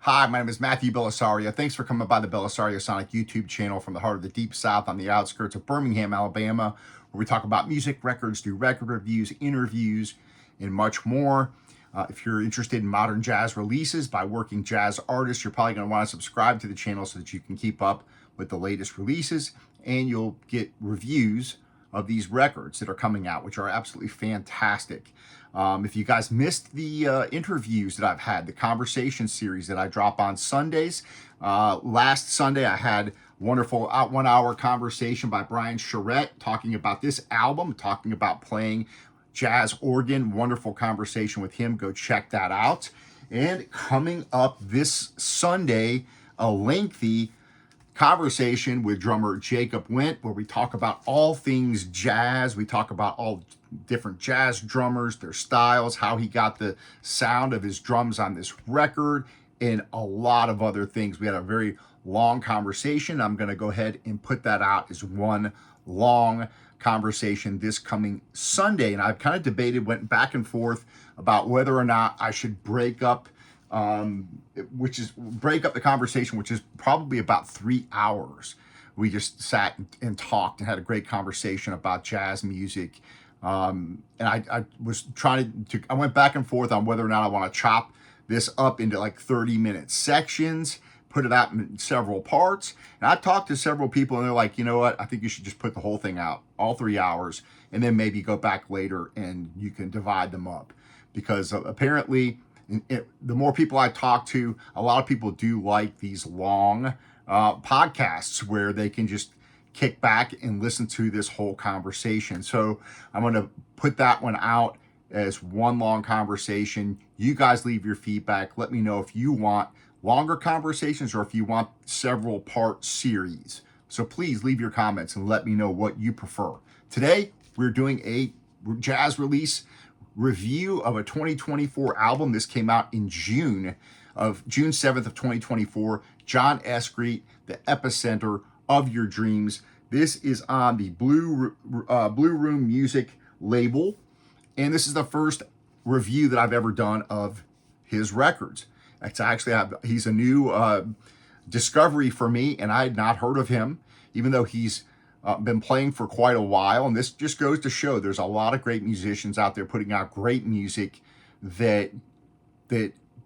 Hi, my name is Matthew Bellisario. Thanks for coming by the BellisarioSonic YouTube channel from the heart of the Deep South on the outskirts of Birmingham, Alabama, where we talk about music, records, do record reviews, interviews, and much more. If you're interested in modern jazz releases by working jazz artists, you're probably going to want to subscribe to the channel so that you can keep up with the latest releases, and you'll get reviews of these records that are coming out, which are absolutely fantastic. If you guys missed the interviews that I've had, the conversation series that I drop on Sundays, last Sunday I had wonderful 1 hour conversation by Brian Charette talking about this album, talking about playing jazz organ. Wonderful conversation with him. Go check that out. And coming up this Sunday, a lengthy conversation with drummer Jacob Went, where we talk about all things jazz. We talk about all different jazz drummers, their styles, how he got the sound of his drums on this record, and a lot of other things. We had a very long conversation. I'm going to go ahead and put that out as one long conversation this coming Sunday. And I've kind of debated, went back and forth about whether or not I should break up the conversation, which is probably about 3 hours. We just sat and talked and had a great conversation about jazz music. And I was I went back and forth on whether or not I want to chop this up into like 30-minute sections, put it out in several parts. And I talked to several people and they're like, you know what? I think you should just put the whole thing out, all 3 hours, and then maybe go back later and you can divide them up. Because apparently, the more people I talk to, a lot of people do like these long podcasts where they can just kick back and listen to this whole conversation. So I'm going to put that one out as one long conversation. You guys leave your feedback. Let me know if you want longer conversations or if you want several part series. So please leave your comments and let me know what you prefer. Today, we're doing a jazz release review of a 2024 album. This came out in June 7th of 2024. John Escreet, The Epicenter of Your Dreams. This is on the Blue Room Music label, and this is the first review that I've ever done of his records. It's actually, he's a new discovery for me, and I had not heard of him, even though he's been playing for quite a while. And this just goes to show there's a lot of great musicians out there putting out great music that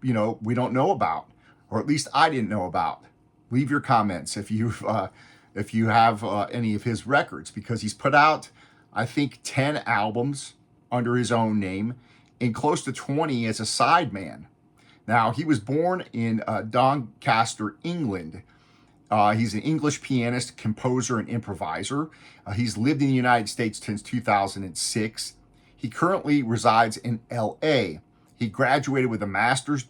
we don't know about, or at least I didn't know about. Leave your comments if you have any of his records, because he's put out, I think, 10 albums under his own name and close to 20 as a sideman. Now, he was born in Doncaster, England. He's an English pianist, composer, and improviser. He's lived in the United States since 2006. He currently resides in LA. He graduated with a master's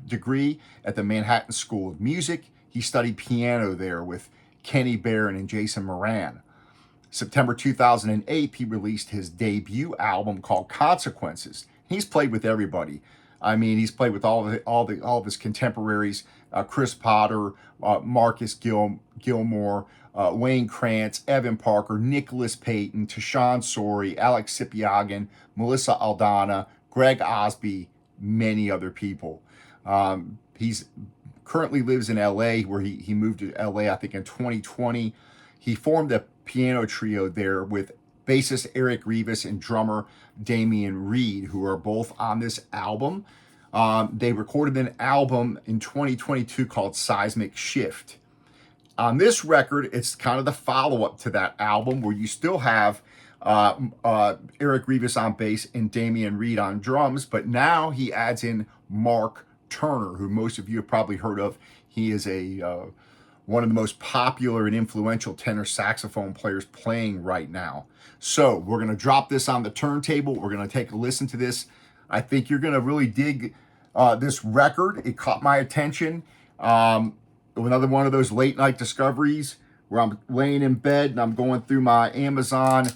degree at the Manhattan School of Music. He studied piano there with Kenny Barron and Jason Moran. September 2008, he released his debut album called Consequences. He's played with everybody. I mean, he's played with all of his contemporaries: Chris Potter, Marcus Gilmore, Wayne Krantz, Evan Parker, Nicholas Payton, Tashawn Sorey, Alex Sipiagin, Melissa Aldana, Greg Osby, many other people. He's currently lives in LA, where he moved to LA, I think, in 2020. He formed a piano trio there with bassist Eric Revis and drummer Damion Reid, who are both on this album. They recorded an album in 2022 called Seismic Shift. On this record, it's kind of the follow-up to that album, where you still have Eric Revis on bass and Damion Reid on drums, but now he adds in Mark Turner, who most of you have probably heard of. He is one of the most popular and influential tenor saxophone players playing right now. So we're going to drop this on the turntable. We're going to take a listen to this. I think you're going to really dig this record. It caught my attention. Another one of those late night discoveries where I'm laying in bed and I'm going through my Amazon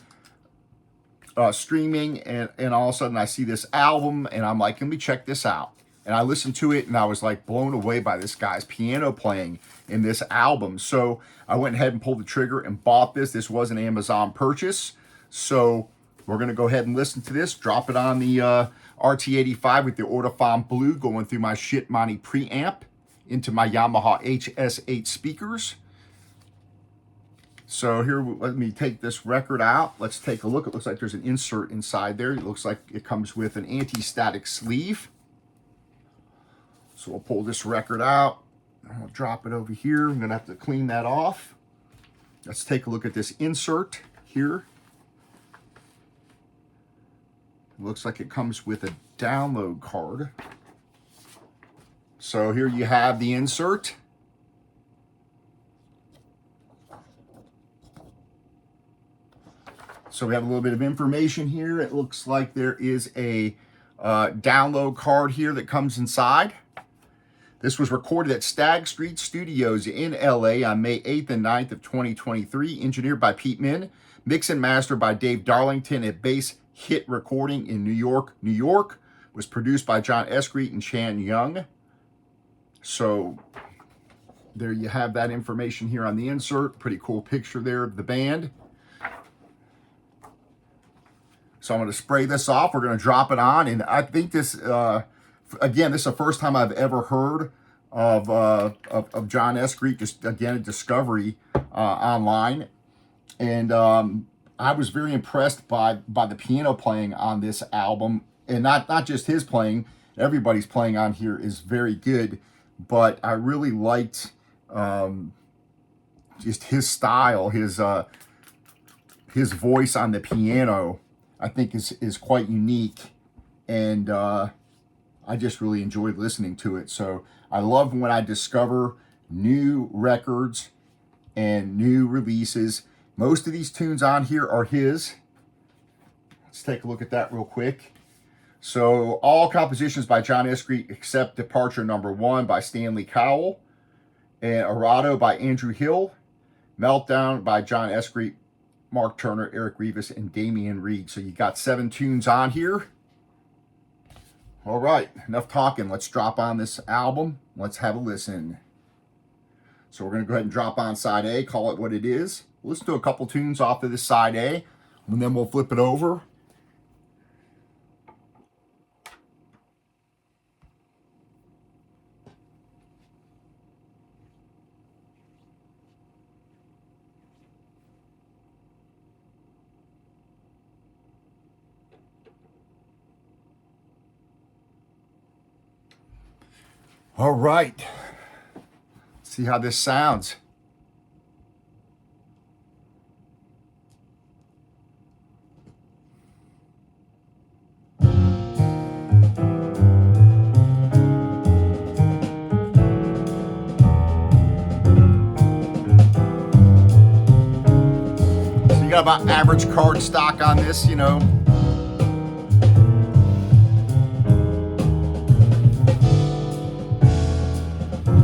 streaming, and all of a sudden I see this album and I'm like, let me check this out. And I listened to it and I was like blown away by this guy's piano playing in this album. So I went ahead and pulled the trigger and bought this. This was an Amazon purchase. So we're going to go ahead and listen to this, drop it on the RT85 with the Ortofon Blue going through my Shit Money preamp. into my Yamaha HS8 speakers. So here, let me take this record out. Let's take a look. It looks like there's an insert inside there. It looks like it comes with an anti-static sleeve. So we'll pull this record out. I'll drop it over here. I'm gonna have to clean that off. Let's take a look at this insert here. It looks like it comes with a download card. So here you have the insert. So we have a little bit of information here. It looks like there is a download card here that comes inside. This was recorded at Stag Street Studios in LA on May 8th and 9th of 2023. Engineered by Pete Min. Mix and mastered by Dave Darlington at Bass Hit Recording in New York, New York. Was produced by John Escreet and Chan Young. So there you have that information here on the insert. Pretty cool picture there of the band. So I'm going to spray this off. We're going to drop it on. And I think this, again, this is the first time I've ever heard of John Escreet, just again, a discovery online. And I was very impressed by the piano playing on this album. And not just his playing, everybody's playing on here is very good. But I really liked just his style, his voice on the piano. I think is quite unique, and I just really enjoyed listening to it. So I love when I discover new records and new releases. Most of these tunes on here are his. Let's take a look at that real quick. So all compositions by John Escreet except Departure Number 1 by Stanley Cowell, and Arado by Andrew Hill, Meltdown by John Escreet, Mark Turner, Eric Revis, and Damion Reid. So you got 7 tunes on here. All right, enough talking. Let's drop on this album. Let's have a listen. So we're going to go ahead and drop on side A, call it what it is. Let's do a couple tunes off of this side A, and then we'll flip it over. All right, see how this sounds. So you got about average card stock on this, you know.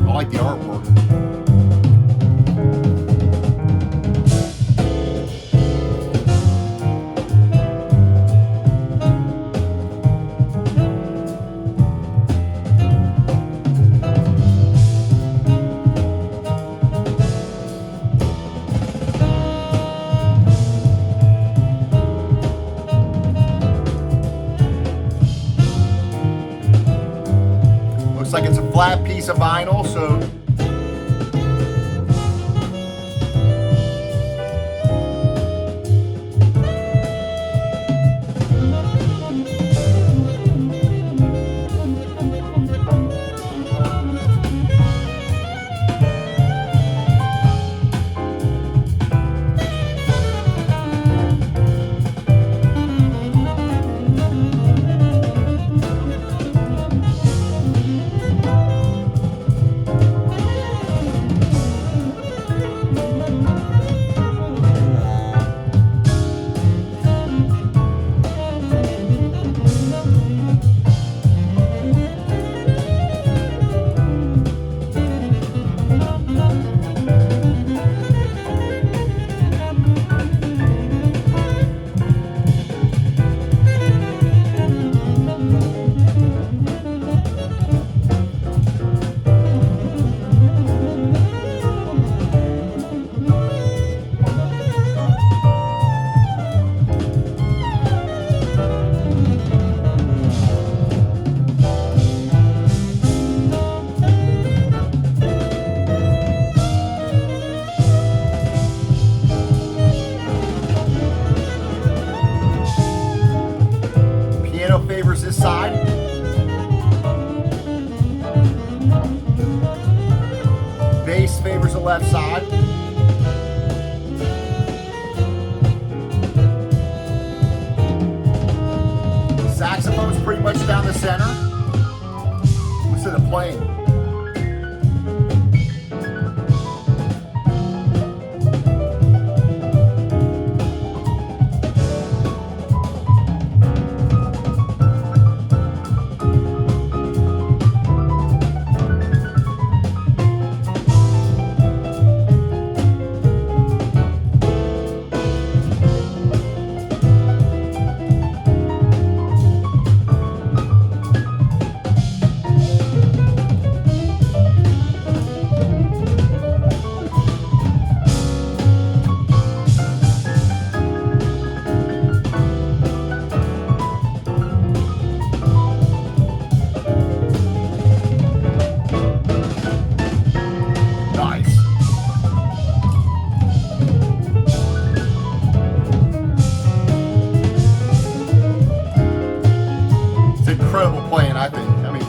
I like the artwork. Looks like it's a flat piece of vinyl, so left side. Saxophone's pretty much down the center. Listen to the playing. Incredible playing, I think. I mean,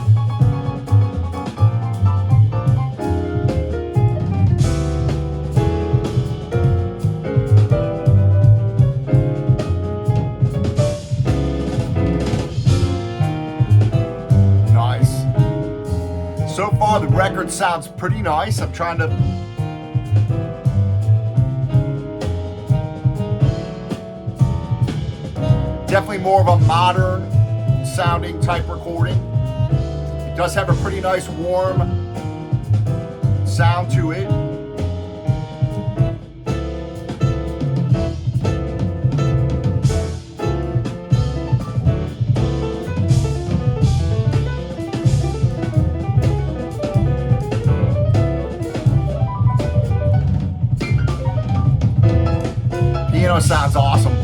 nice. So far, the record sounds pretty nice. I'm trying to definitely more of a modern sounding type recording. It does have a pretty nice warm sound to it. Piano sounds awesome.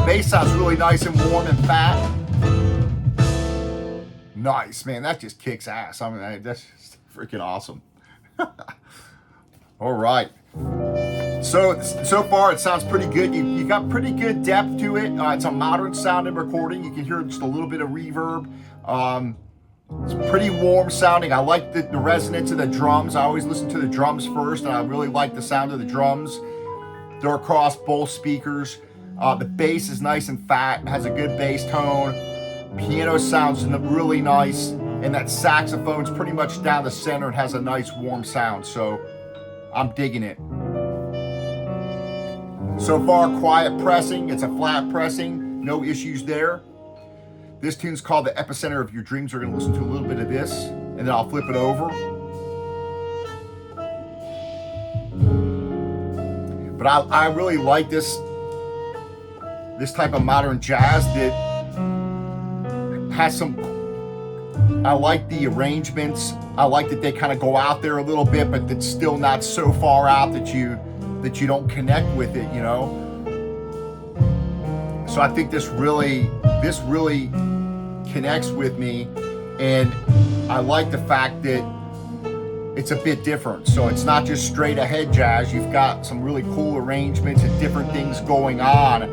Bass sounds really nice and warm and fat. Nice, man. That just kicks ass. I mean, that's just freaking awesome. All right. So far it sounds pretty good. You got pretty good depth to it. It's a modern sounding recording. You can hear just a little bit of reverb. It's pretty warm sounding. I like the resonance of the drums. I always listen to the drums first, and I really like the sound of the drums. They're across both speakers. The bass is nice and fat, has a good bass tone. Piano sounds really nice, and that saxophone's pretty much down the center and has a nice warm sound, so I'm digging it. So far, quiet pressing. It's a flat pressing, no issues there. This tune's called The Epicenter of Your Dreams. We're going to listen to a little bit of this, and then I'll flip it over. But I really like this type of modern jazz that has some, I like the arrangements. I like that they kind of go out there a little bit, but it's still not so far out that you don't connect with it, you know? So I think this really connects with me, and I like the fact that it's a bit different. So it's not just straight ahead jazz. You've got some really cool arrangements and different things going on,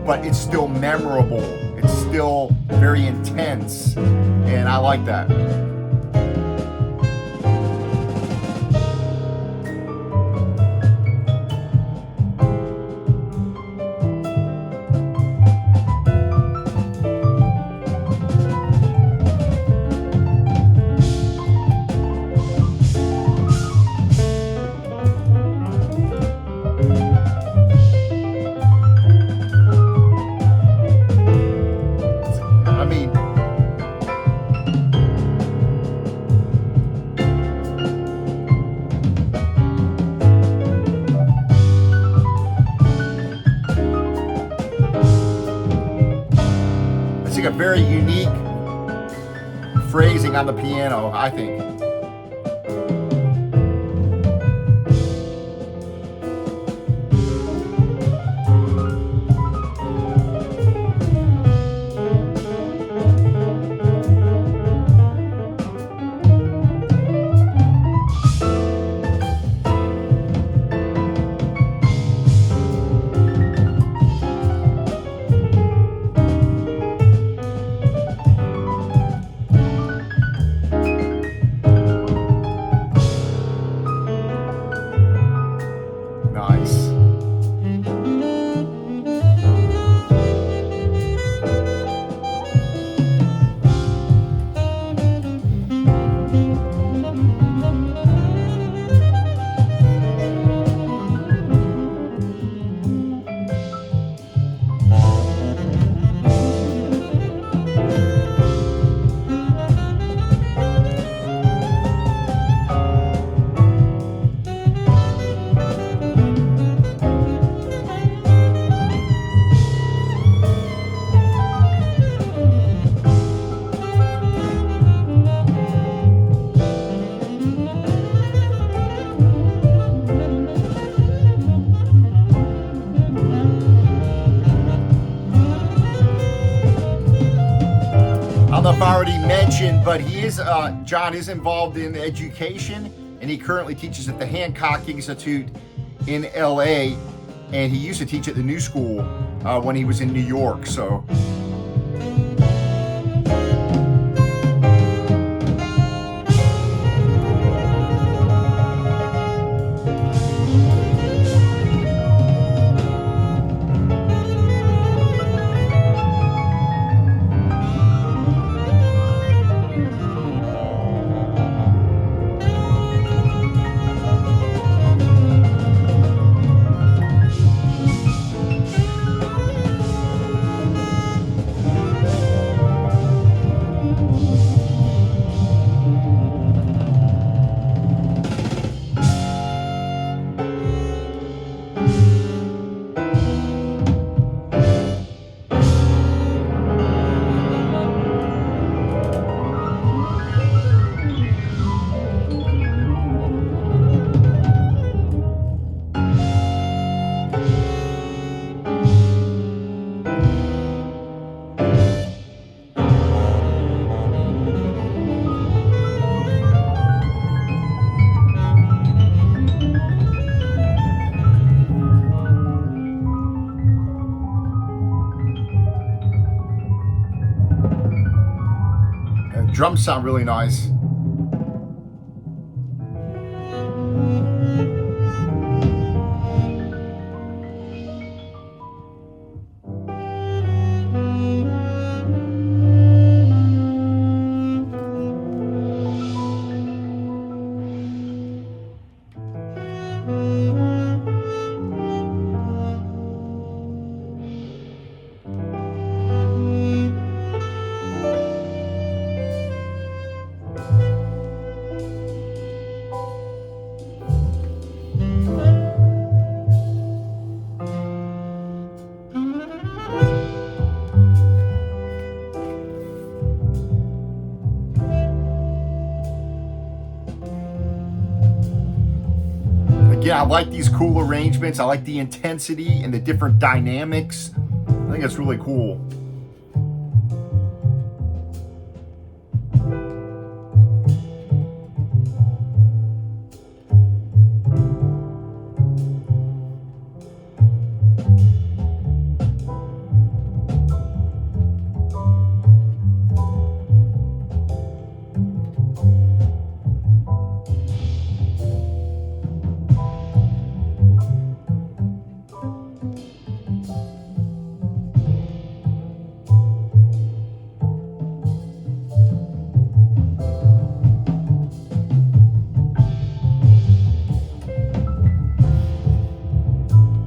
but it's still memorable. It's still very intense, and I like that. It's like a very unique phrasing on the piano, I think. Nice. I don't know if I already mentioned, but he is John is involved in education, and he currently teaches at the Hancock Institute in LA, and he used to teach at the New School when he was in New York. So drums sound really nice. Again, I like these cool arrangements. I like the intensity and the different dynamics. I think it's really cool.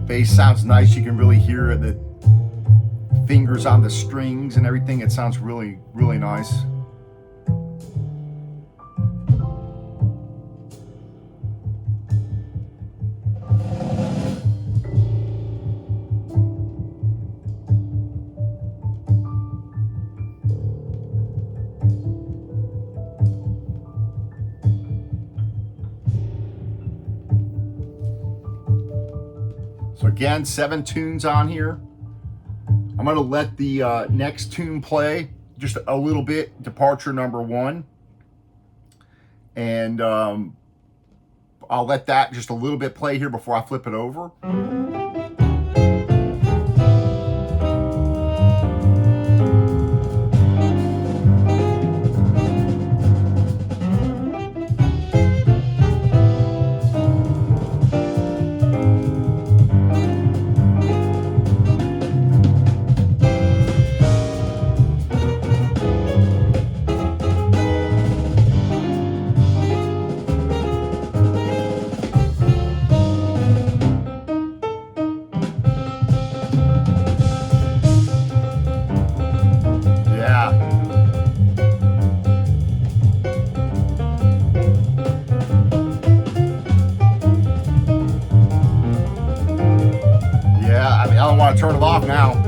Bass sounds nice. You can really hear the fingers on the strings and everything. It sounds really, really nice. So again, 7 tunes on here. I'm going to let the next tune play just a little bit, departure number 1. And I'll let that just a little bit play here before I flip it over. I don't want to turn it off now.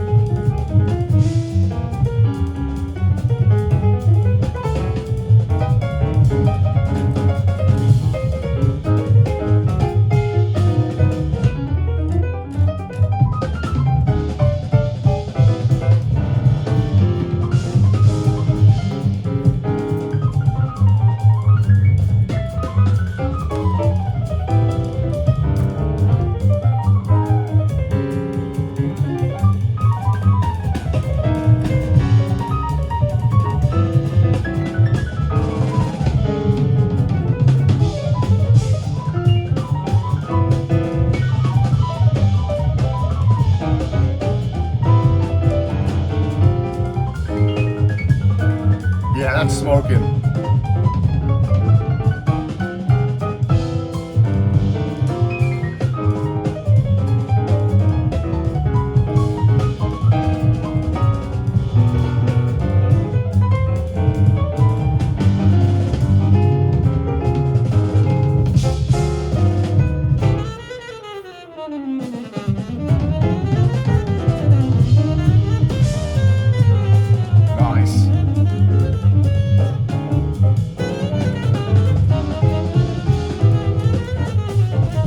Yeah, that's smoking.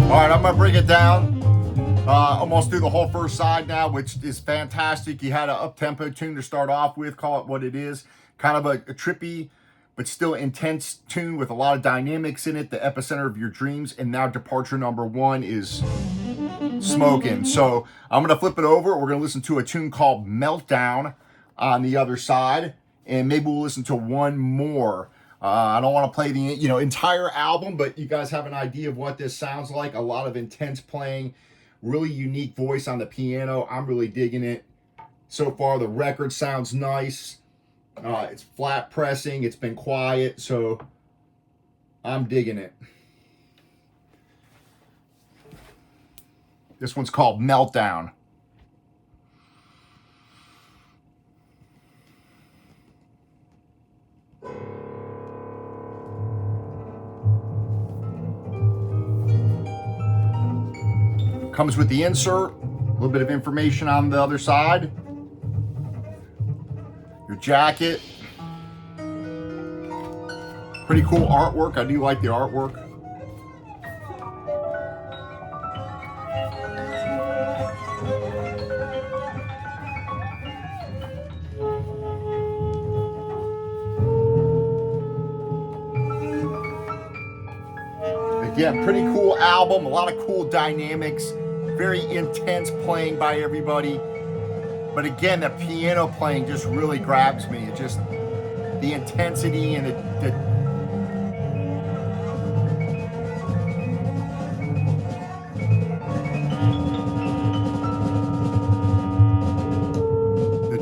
All right, I'm gonna bring it down. Almost through the whole first side now, which is fantastic. You had an up-tempo tune to start off with, call it what it is. Kind of a trippy, but still intense tune with a lot of dynamics in it, the epicenter of your dreams. And now departure number 1 is smoking. So I'm gonna flip it over. We're gonna listen to a tune called Meltdown on the other side. And maybe we'll listen to one more. I don't want to play the entire album, but you guys have an idea of what this sounds like. A lot of intense playing, really unique voice on the piano. I'm really digging it. So far, the record sounds nice. It's flat pressing. It's been quiet, so I'm digging it. This one's called Meltdown. Comes with the insert, a little bit of information on the other side. Your jacket. Pretty cool artwork. I do like the artwork. Again, pretty cool album, a lot of cool dynamics, very intense playing by everybody. But again, the piano playing just really grabs me. It just, the intensity and the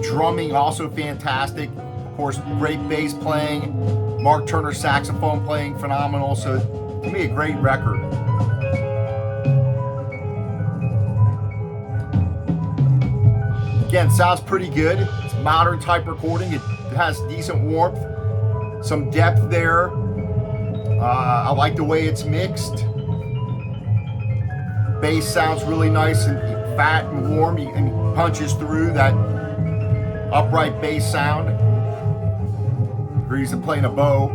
drumming also fantastic. Of course, great bass playing, Mark Turner saxophone playing phenomenal. So to me, a great record. Again, sounds pretty good. It's modern type recording. It has decent warmth, some depth there. I like the way it's mixed. Bass sounds really nice and fat and warm, and punches through that upright bass sound. Agrees to playing a bow.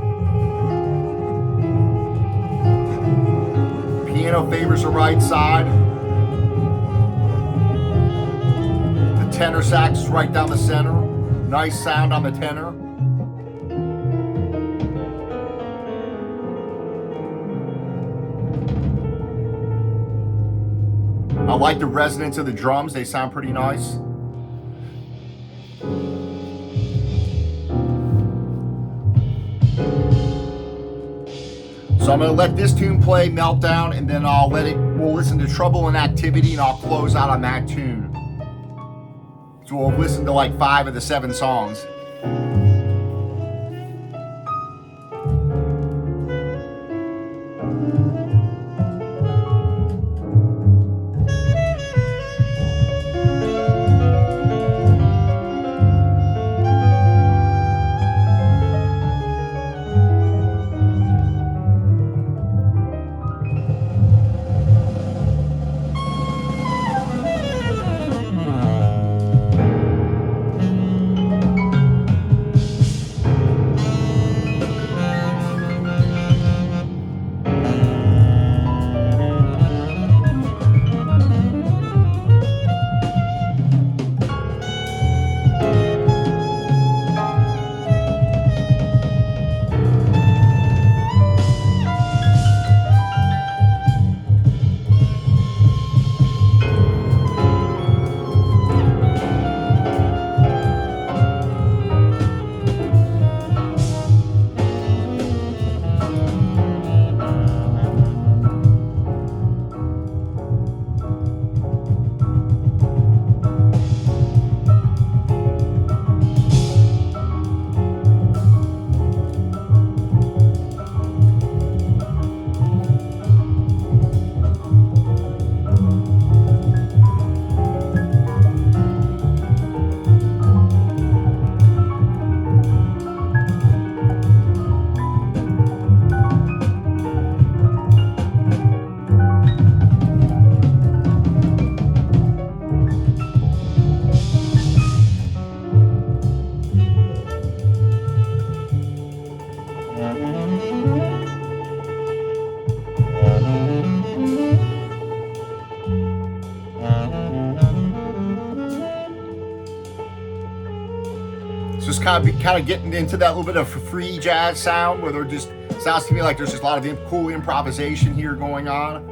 Piano favors the right side. tenor sax right down the center. Nice sound on the tenor. I like the resonance of the drums. They sound pretty nice. So I'm going to let this tune play, Meltdown, and then we'll listen to Trouble and Activity, and I'll close out on that tune. So we'll listen to like 5 of the 7 songs. Just kind of getting into that little bit of free jazz sound where there just sounds to me like there's just a lot of cool improvisation here going on.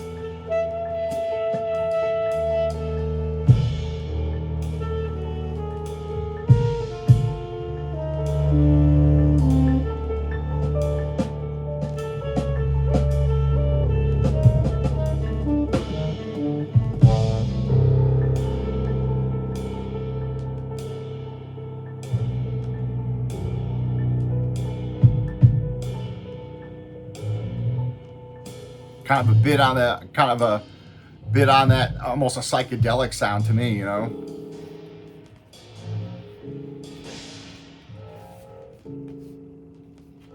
Kind of a bit on that, almost a psychedelic sound to me, you know.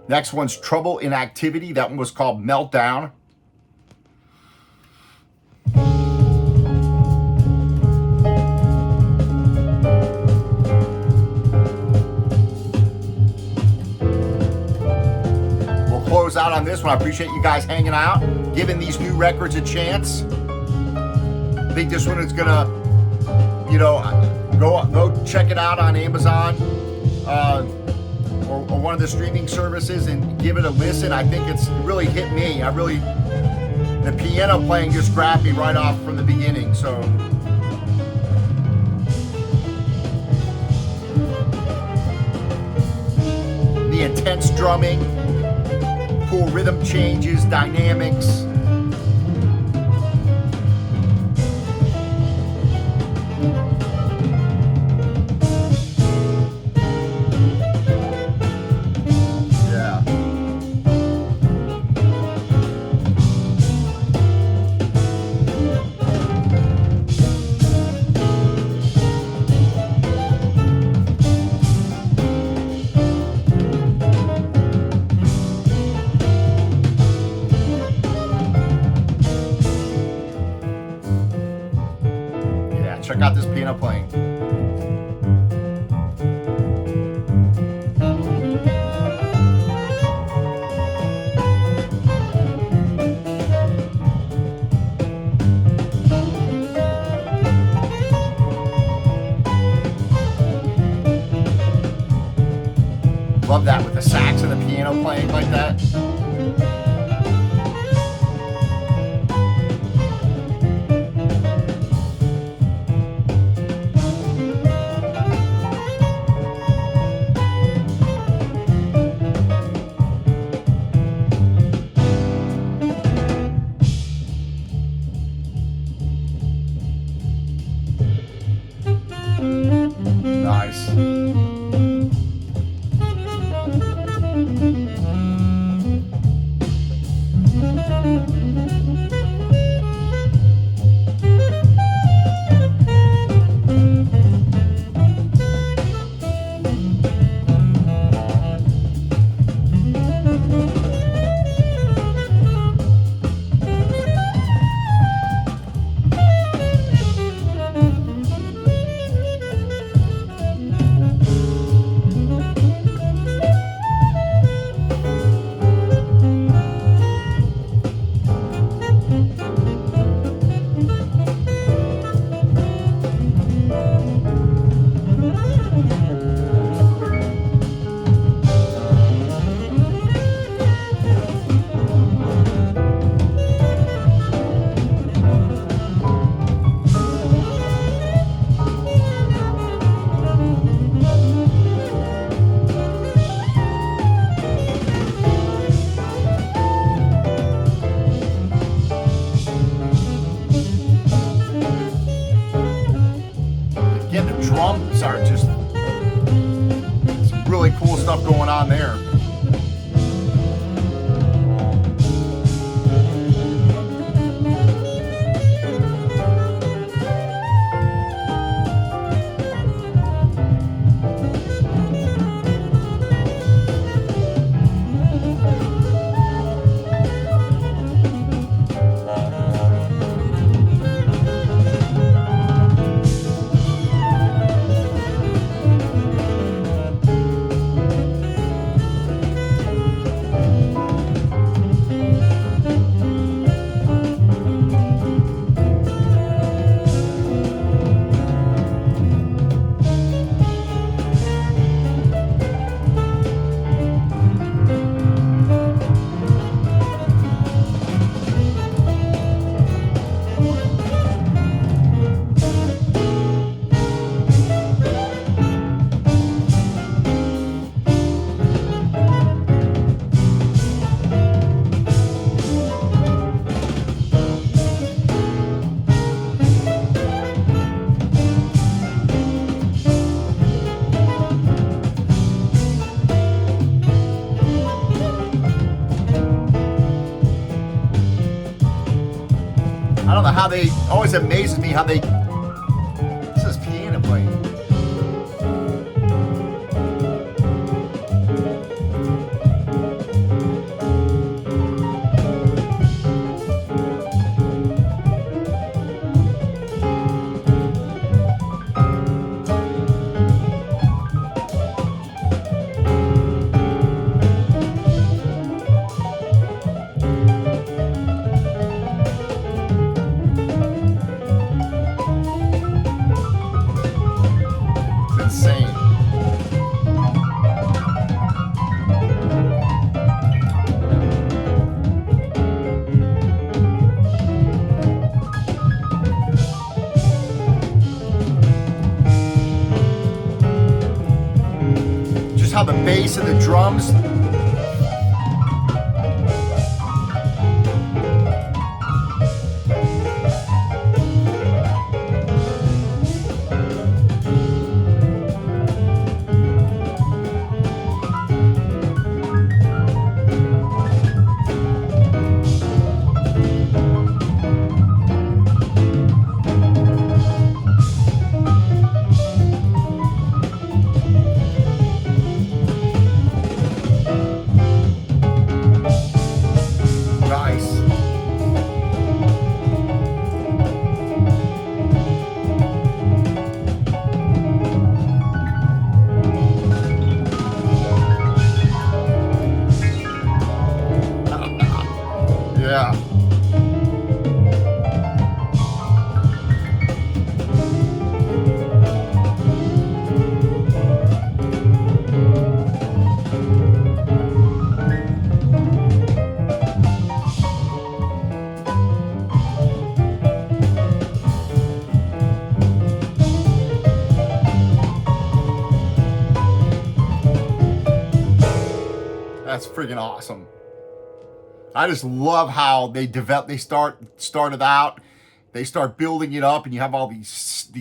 Next one's Trouble in Activity. That one was called Meltdown. Close out on this one. I appreciate you guys hanging out, giving these new records a chance. I think this one is gonna, go check it out on Amazon or one of the streaming services and give it a listen. I think it's really hit me. The piano playing just grabbed me right off from the beginning. So the intense drumming, cool rhythm changes, dynamics. Yeah. Check out this piano playing. Love that with the sax and the piano playing like that. Nice. Drums are just some really cool stuff going on there. I don't know how they, always amazes me how they, this is piano playing. Insane. Just how the bass and the drums. Yeah. That's freaking awesome. I just love how they started out, they start building it up, and you have all these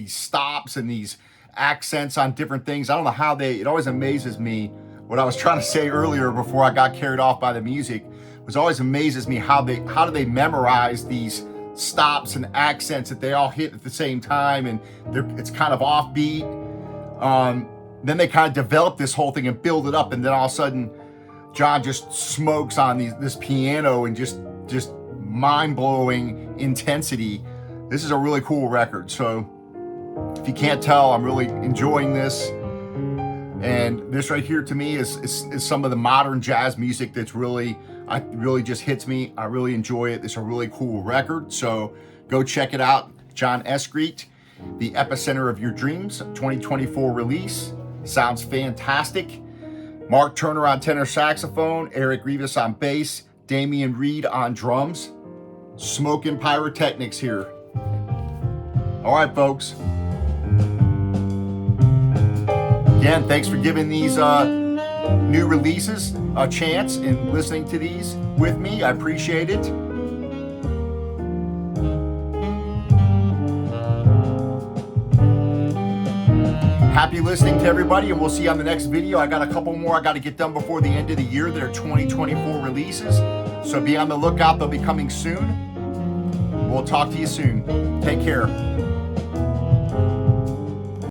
stops and these accents on different things. I don't know how it always amazes me. What I was trying to say earlier before I got carried off by the music was always amazes me how do they memorize these stops and accents that they all hit at the same time, and it's kind of offbeat. Then they kind of develop this whole thing and build it up, and then all of a sudden John just smokes on this piano and just mind-blowing intensity. This is a really cool record. So if you can't tell, I'm really enjoying this. And this right here to me is some of the modern jazz music that's really just hits me. I really enjoy it. It's a really cool record. So go check it out. John Escreet, The Epicenter of Your Dreams, 2024 release. Sounds fantastic. Mark Turner on tenor saxophone, Eric Revis on bass, Damion Reid on drums. Smoking pyrotechnics here. All right, folks. Again, thanks for giving these new releases a chance and listening to these with me. I appreciate it. Happy listening to everybody, and we'll see you on the next video. I got a couple more I got to get done before the end of the year that are 2024 releases. So be on the lookout. They'll be coming soon. We'll talk to you soon. Take care.